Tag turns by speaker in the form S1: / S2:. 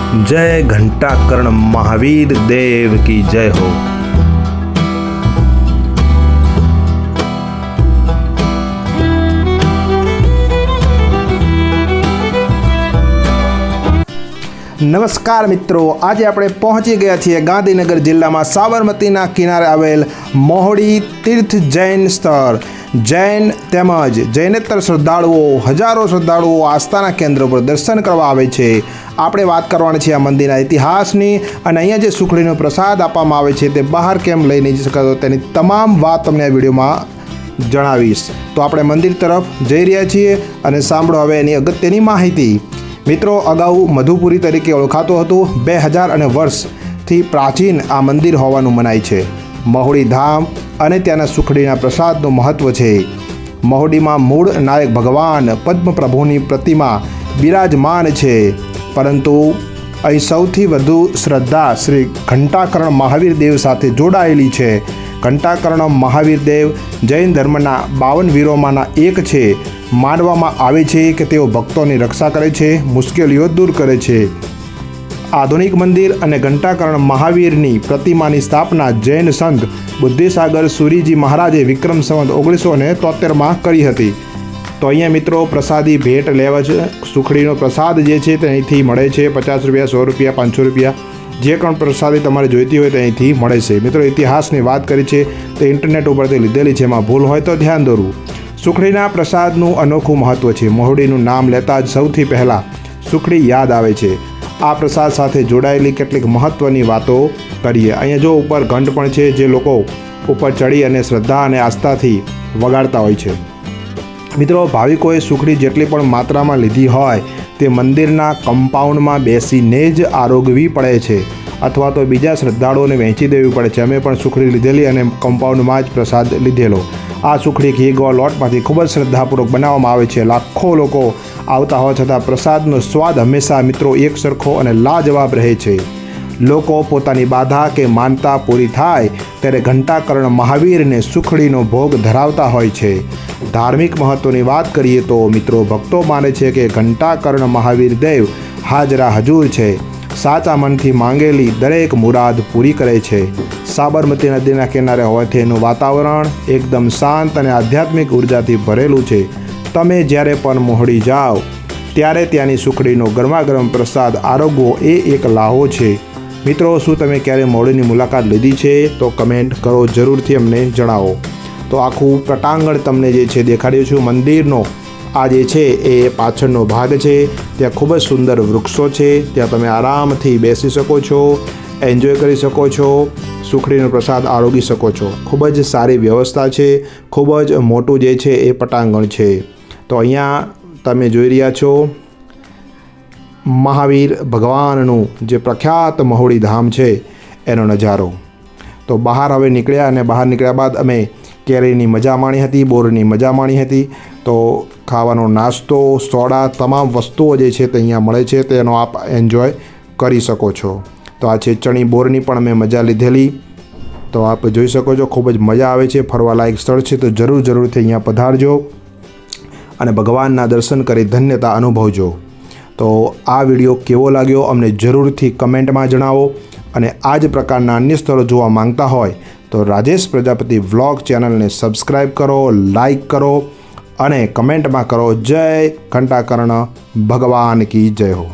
S1: जय घंटाकर्ण महावीर देव की जय हो। नमस्कार मित्रों, आज આપણે પહોંચી ગયા છીએ ગાંધીનગર જિલ્લામાં સાબરમતીના કિનારે આવેલ મોહડી તીર્થ જૈન સ્થળ। જૈન તેમજ જૈનેતર શ્રદ્ધાળુઓ હજારો શ્રદ્ધાળુઓ આસ્થાના કેન્દ્ર પર દર્શન કરવા આવે છે। આપણે વાત કરવાની છે આ મંદિરના ઇતિહાસની અને અહીંયા જે સુખડીનો પ્રસાદ આપવામાં આવે છે તે બહાર કેમ લઈને જઈ શકાતો તેની તમામ વાત તમને આ વિડીયોમાં જણાવીશ। તો આપણે મંદિર તરફ જઈ રહ્યા છીએ અને સાંભળો હવે એની અગત્યની માહિતી। मित्रों, अगाऊ मधुपुरी तरीके ओळखातो हतो। 2000 वर्षथी प्राचीन आ मंदिर होवानुं मनाय छे। महुडी धाम अने त्याना सुखडीना प्रसादनुं महत्व छे। महुडीमां मूळ नायक भगवान पद्म प्रभुनी प्रतिमा बिराजमान छे, परंतु અહીં સૌથી વધુ શ્રદ્ધા શ્રી ઘંટાકર્ણ મહાવીર દેવ સાથે જોડાયેલી છે। ઘંટાકર્ણ મહાવીર દેવ જૈન ધર્મના 52 વીરોમાંના એક છે। માનવામાં આવે છે કે તેઓ ભક્તોની રક્ષા કરે છે, મુશ્કેલીઓ દૂર કરે છે। આધુનિક મંદિર અને ઘંટાકર્ણ મહાવીરની પ્રતિમાની સ્થાપના જૈન સંત બુદ્ધિસાગર સુરીજી મહારાજે વિક્રમ સંવત 1973માં કરી હતી। તો અહીંયા મિત્રો પ્રસાદી ભેટ લેવા છે। સુખડીનો પ્રસાદ જે છે તે અહીંથી મળે છે। 50 રૂપિયા, 100 રૂપિયા, 500 રૂપિયા જે પણ પ્રસાદી તમારે જોઈતી હોય તે અહીંથી મળે છે। મિત્રો ઇતિહાસની વાત કરી છે તો ઇન્ટરનેટ ઉપરથી લીધેલી છે, એમાં ભૂલ હોય તો ધ્યાન દોરવું। સુખડીના પ્રસાદનું અનોખું મહત્ત્વ છે। મોહડીનું નામ લેતા જ સૌથી પહેલાં સુખડી યાદ આવે છે। આ પ્રસાદ સાથે જોડાયેલી કેટલીક મહત્ત્વની વાતો કરીએ। અહીંયા જો ઉપર ઘંટ પણ છે, જે લોકો ઉપર ચડી અને શ્રદ્ધા અને આસ્થાથી વગાડતા હોય છે। મિત્રો ભાવિકોએ સુખડી જેટલી પણ માત્રામાં લીધી હોય તે મંદિરના કમ્પાઉન્ડમાં બેસીને જ આરોગવી પડે છે અથવા તો બીજા શ્રદ્ધાળુઓને વહેંચી દેવી પડે છે। અમે પણ સુખડી લીધેલી અને કમ્પાઉન્ડમાં જ પ્રસાદ લીધેલો। આ સુખડી ઘી ગોળ લોટમાંથી ખૂબ જ શ્રદ્ધાપૂર્વક બનાવવામાં આવે છે। લાખો લોકો આવતા હોવા છતાં પ્રસાદનો સ્વાદ હંમેશા મિત્રો એક સરખો અને લાજવાબ રહે છે। લોકો પોતાની બાધા કે માનતા પૂરી થાય ત્યારે ઘંટાકર્ણ મહાવીરને સુખડીનો ભોગ ધરાવતા હોય છે। ધાર્મિક મહત્ત્વની વાત કરીએ તો મિત્રો ભક્તો માને છે કે ઘંટાકર્ણ મહાવીર દેવ હાજરા હજૂર છે, સાચા મનથી માંગેલી દરેક મુરાદ પૂરી કરે છે। સાબરમતી નદીના કિનારે હોવાથી એનું વાતાવરણ એકદમ શાંત અને આધ્યાત્મિક ઉર્જાથી ભરેલું છે। તમે જ્યારે પણ મોહડી જાઓ ત્યારે ત્યાંની સુખડીનો ગરમાગરમ પ્રસાદ આરોગવો એ એક લાહો છે। મિત્રો શું તમે ક્યારે મોહડીની મુલાકાત લીધી છે તો કમેન્ટ કરો, જરૂરથી અમને જણાવો। તો આખું પટાંગણ તમને જે છે દેખાડ્યું છું મંદિરનો। આ જે છે એ પાછળનો ભાગ છે, ત્યાં ખૂબ જ સુંદર વૃક્ષો છે, ત્યાં તમે આરામથી બેસી શકો છો, એન્જોય કરી શકો છો, સુખડીનો પ્રસાદ આરોગી શકો છો। ખૂબ જ સારી વ્યવસ્થા છે, ખૂબ જ મોટું જે છે એ પટાંગણ છે। તો અહીંયા તમે જોઈ રહ્યા છો મહાવીર ભગવાનનું જે પ્રખ્યાત મહુડી ધામ છે એનો નજારો। તો બહાર હવે નીકળ્યા અને બહાર નીકળ્યા બાદ અમે કેરીની મજા માણી હતી, બોરની મજા માણી હતી। તો ખાવાનો નાસ્તો, સોડા, તમામ વસ્તુઓ જે છે તે અહીંયા મળે છે, તેનો આપ એન્જોય કરી શકો છો। તો આ છે ચણી બોરની પણ અમે મજા લીધેલી। તો આપ જોઈ શકો છો ખૂબ જ મજા આવે છે, ફરવાલાયક સ્થળ છે। તો જરૂરથી અહીંયા પધારજો અને ભગવાનના દર્શન કરી ધન્યતા અનુભવજો। તો આ વિડીયો કેવો લાગ્યો અમને જરૂરથી કમેન્ટમાં જણાવો અને આ જ પ્રકારના અન્ય સ્થળો જોવા માંગતા હોય તો રાજેશ પ્રજાપતિ વ્લોગ ચેનલને સબસ્ક્રાઈબ કરો, લાઈક કરો અને કમેન્ટમાં કરો જય ઘંટાકર્ણ ભગવાન કી જય હો।